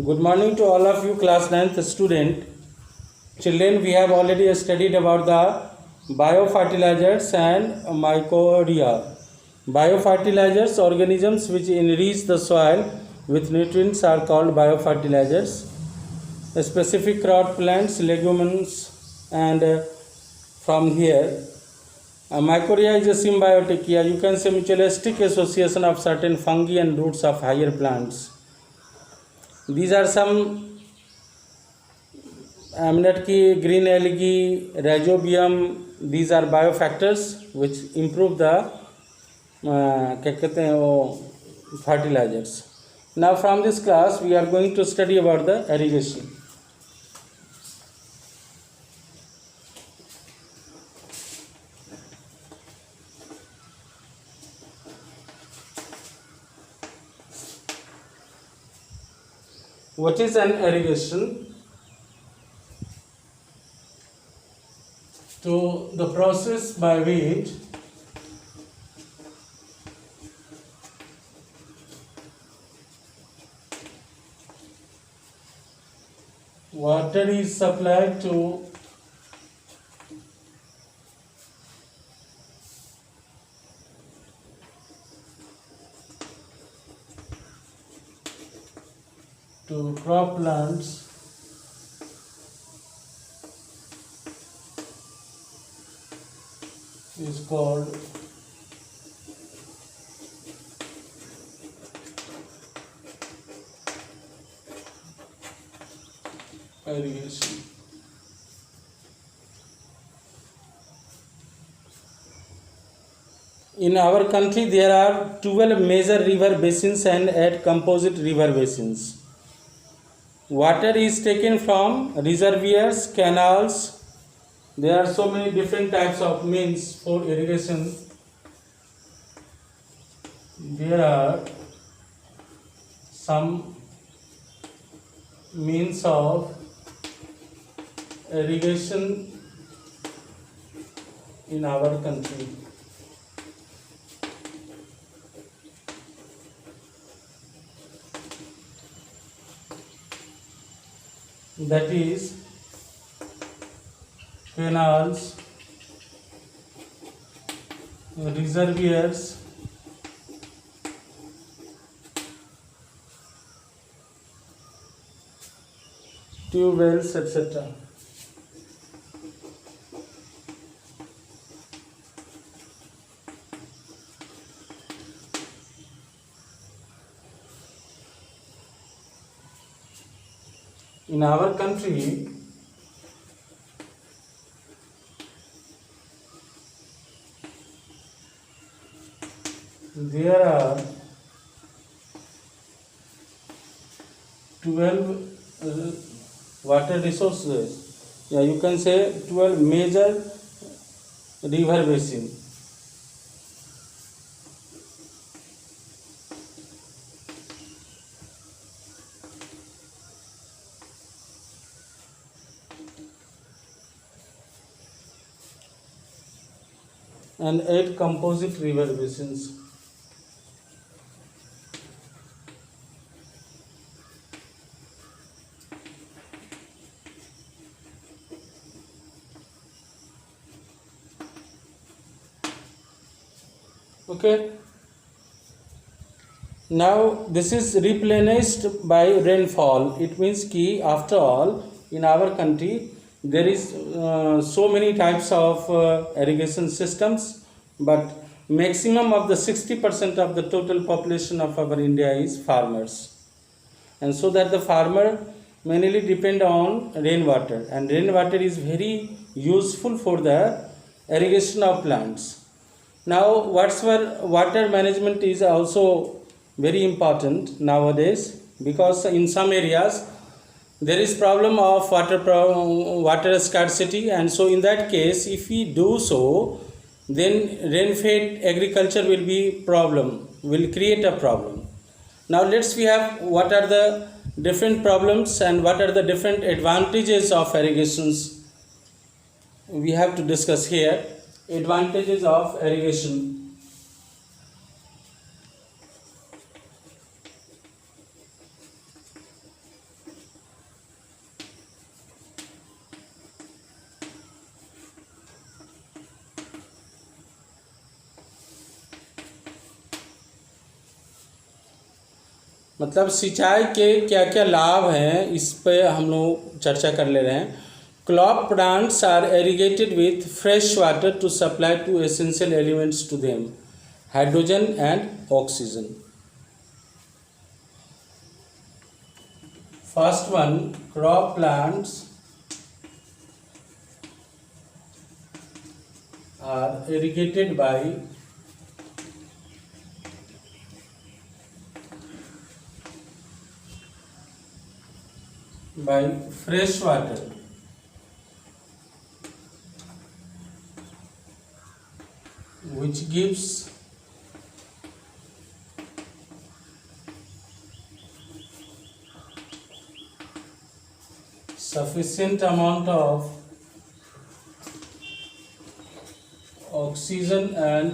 Good morning to all of you class 9th student. Children, we have already studied about the biofertilizers and mycorrhiza. Biofertilizers, organisms which enrich the soil with nutrients, are called biofertilizers. Specific crop plants, legumes, and from here, mycorrhiza is a symbiotic, you can say mutualistic association of certain fungi and roots of higher plants. These are some amnat ki green algae, rhizobium. These are biofactors which improve the क्या कहते हैं वो fertilizers. Now from this class we are going to study about the irrigation. What is an irrigation? To the process by which water is supplied to crop plants is called irrigation. In our country there are 12 major river basins and 8 composite river basins. Water is taken from reservoirs, canals. There are so many different types of means for irrigation. There are some means of irrigation in our country. That is canals, reservoirs, tube wells, etc. In our country, there are 12 water resources. Yeah, you can say 12 major river basin. And 8 composite river basins. Okay. Now this is replenished by rainfall. It means ki after all in our country there is so many types of irrigation systems, but maximum of the 60% of the total population of our India is farmers, and so that the farmer mainly depend on rainwater, and rainwater is very useful for the irrigation of plants. Now water management is also very important nowadays, because in some areas there is problem of water scarcity, and so in that case if we do so, then rain-fed agriculture will create a problem. Now we have what are the different problems and what are the different advantages of irrigations. We have to discuss here advantages of irrigation. मतलब सिंचाई के क्या क्या लाभ हैं इस पे हम लोग चर्चा कर ले रहे हैं। Crop plants are irrigated with fresh water to supply two essential elements to them, hydrogen and oxygen. First one, crop plants are irrigated by fresh water which gives sufficient amount of oxygen and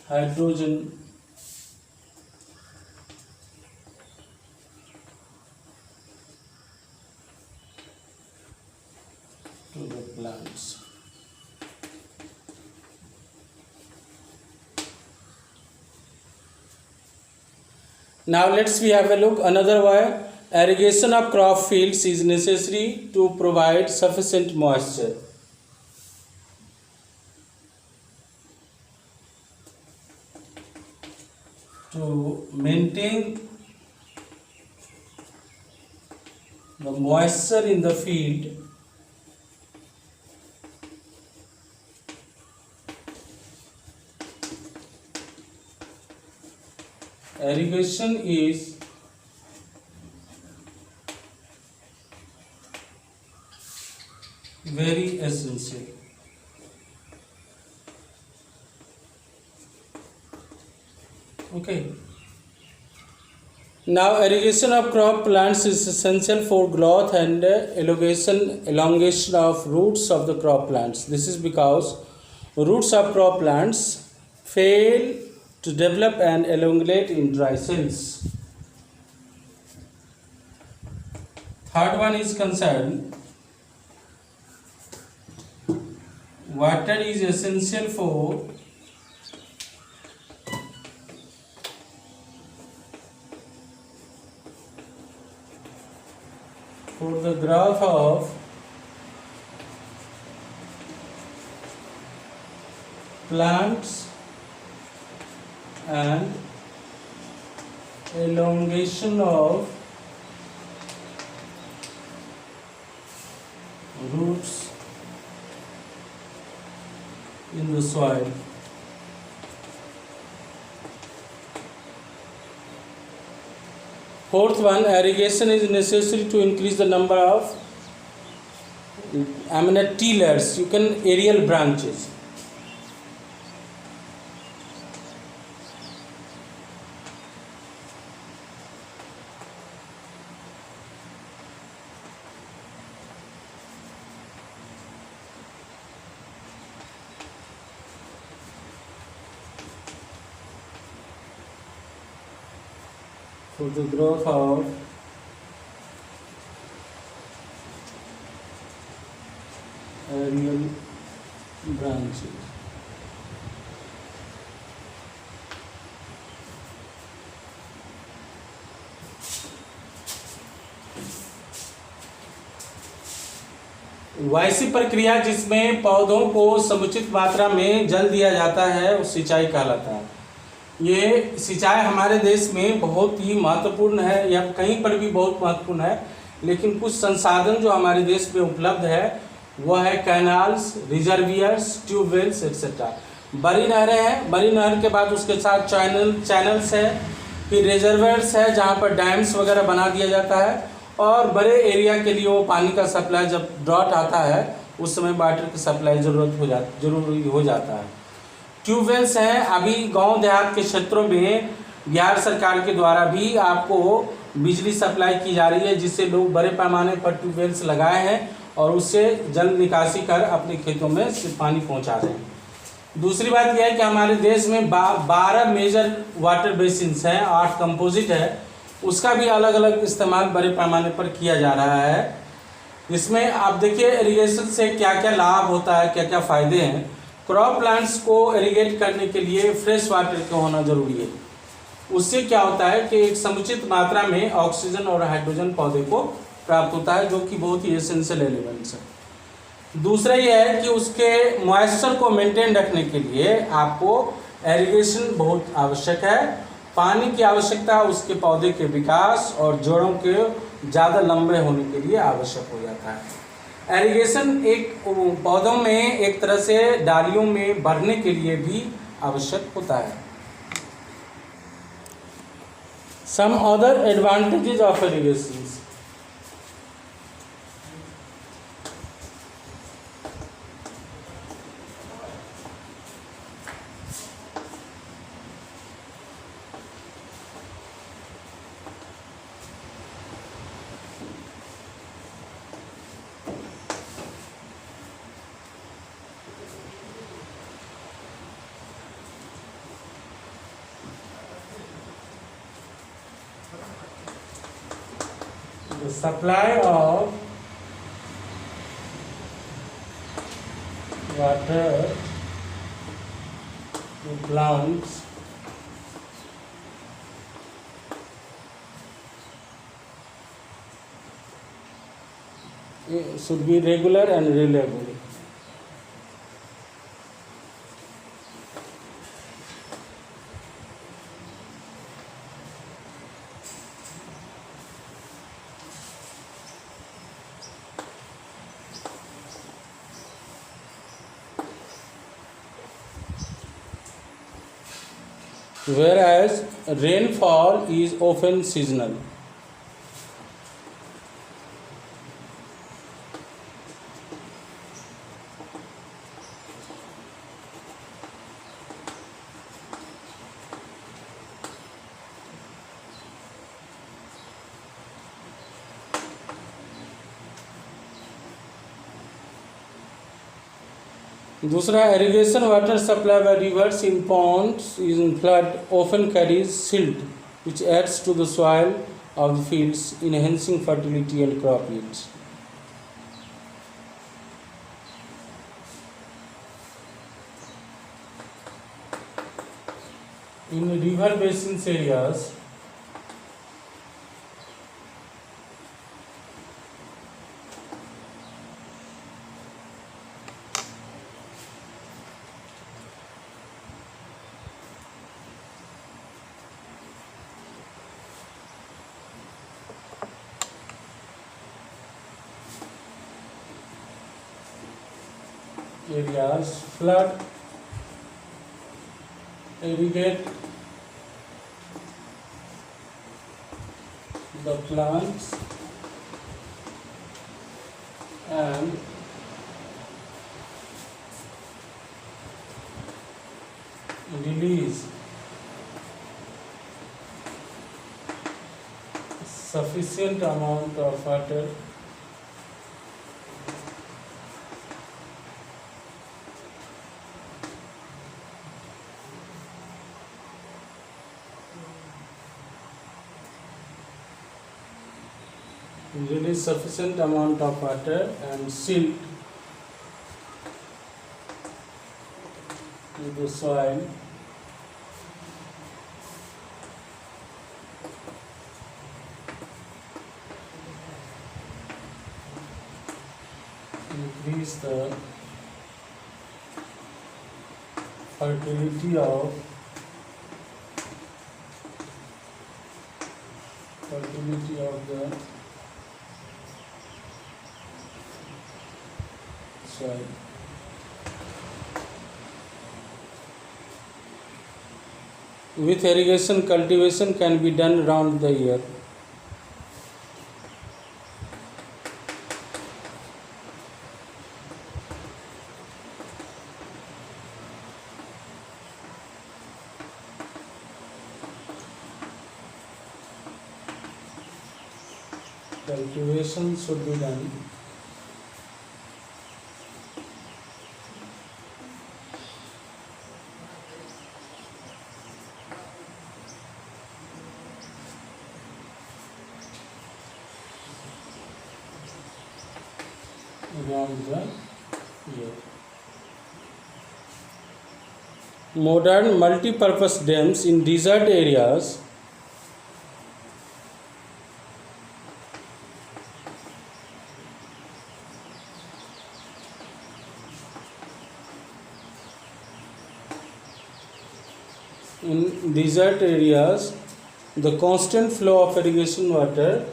hydrogen to the plants. Now let's we have a look another way. Irrigation of crop fields is necessary to provide sufficient moisture. To maintain the moisture in the field, irrigation is very essential. Okay. Now irrigation of crop plants is essential for growth and elongation of roots of the crop plants. This is because roots of crop plants fail to develop and elongate in dry cells. Third one is concerned, water is essential for the growth of plants and elongation of roots in the soil. Fourth one, irrigation is necessary to increase the number of tillers, you can aerial branches. For the growth of aerial branches. वैसी प्रक्रिया जिसमें पौधों को समुचित मात्रा में जल दिया जाता है वो सिंचाई कहलाता है। ये सिंचाई हमारे देश में बहुत ही महत्वपूर्ण है, या कहीं पर भी बहुत महत्वपूर्ण है, लेकिन कुछ संसाधन जो हमारे देश में उपलब्ध है वह है कैनाल्स, रिजर्वियर्स, ट्यूबवेल्स एक्सेट्रा। बड़ी नहरें हैं, बड़ी नहर के बाद उसके साथ चैनल्स है, फिर रिजर्वियर्स है जहाँ पर डैम्स वगैरह बना दिया जाता है, और बड़े एरिया के लिए वो पानी का सप्लाई, जब ड्रॉट आता है उस समय वाटर की सप्लाई जरूरी हो जाता है। ट्यूबवेल्स हैं, अभी गांव देहात के क्षेत्रों में बिहार सरकार के द्वारा भी आपको बिजली सप्लाई की जा रही है, जिससे लोग बड़े पैमाने पर ट्यूबवेल्स लगाए हैं और उससे जल निकासी कर अपने खेतों में पानी पहुंचा रहे हैं। दूसरी बात यह है कि हमारे देश में 12 मेजर वाटर बेसिन्स हैं, 8 कंपोजिट है, उसका भी अलग अलग इस्तेमाल बड़े पैमाने पर किया जा रहा है। इसमें आप देखिए इरिगेशन से क्या क्या लाभ होता है, क्या क्या फ़ायदे हैं। क्रॉप प्लांट्स को इरिगेट करने के लिए फ्रेश वाटर का होना ज़रूरी है। उससे क्या होता है कि एक समुचित मात्रा में ऑक्सीजन और हाइड्रोजन पौधे को प्राप्त होता है, जो कि बहुत ही एसेंशियल एलिमेंट्स है। दूसरा यह है कि उसके मॉइस्चर को मेंटेन रखने के लिए आपको एरिगेशन बहुत आवश्यक है। पानी की आवश्यकता उसके पौधे के विकास और जड़ों के ज़्यादा लंबे होने के लिए आवश्यक हो जाता है। एरिगेशन एक पौधों में एक तरह से डालियों में बढ़ने के लिए भी आवश्यक होता है। Some other advantages of irrigation. The supply of water to plants should be regular and reliable. Whereas rainfall is often seasonal. दूसरा, irrigation water supply by rivers in ponds in flood often carries silt, which adds to the soil of the fields, enhancing fertility and crop yields. In river basins areas, flood irrigate the plants and release sufficient amount of water release sufficient amount of water and silt to the soil increase the fertility of the soil. With irrigation, cultivation can be done round the year. Cultivation should be done around the year. Modern multi-purpose dams in desert areas the constant flow of irrigation water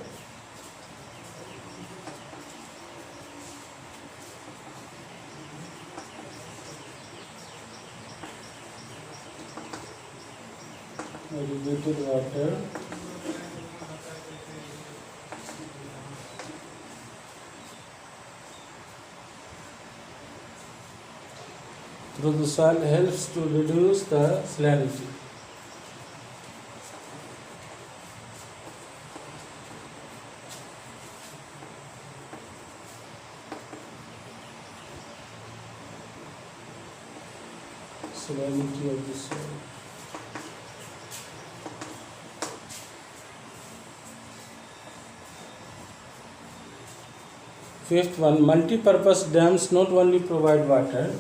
irrigated water through the soil helps to reduce the salinity. Salinity of the soil. Fifth one, multi-purpose dams not only provide water,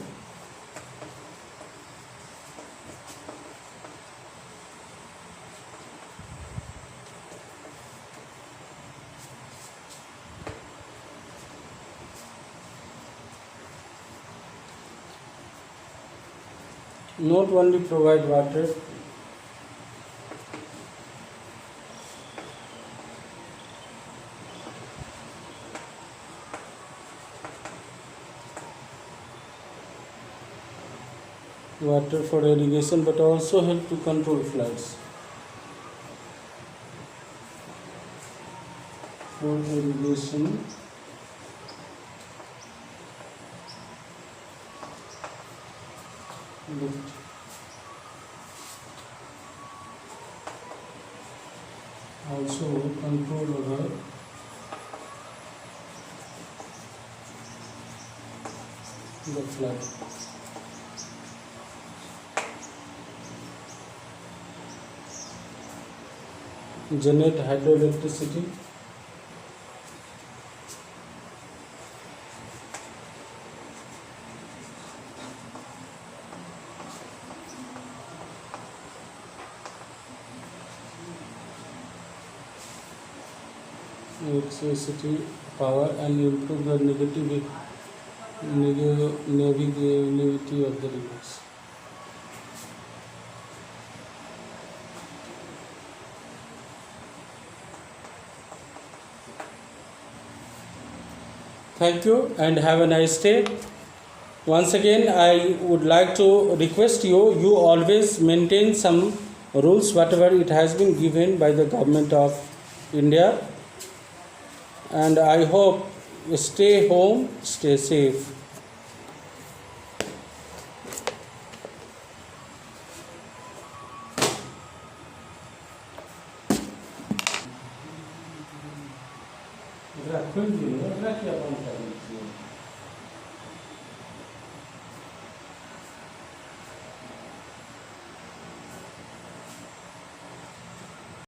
not only provide water, water for irrigation, but also help to control floods. For irrigation, but also control over the flood. Generate hydroelectricity. Electricity power and improve the navigability of the rivers. Thank you and have a nice day. Once again, I would like to request you always maintain some rules, whatever it has been given by the government of India. And I hope stay home, stay safe. रखिए, रखिए अपन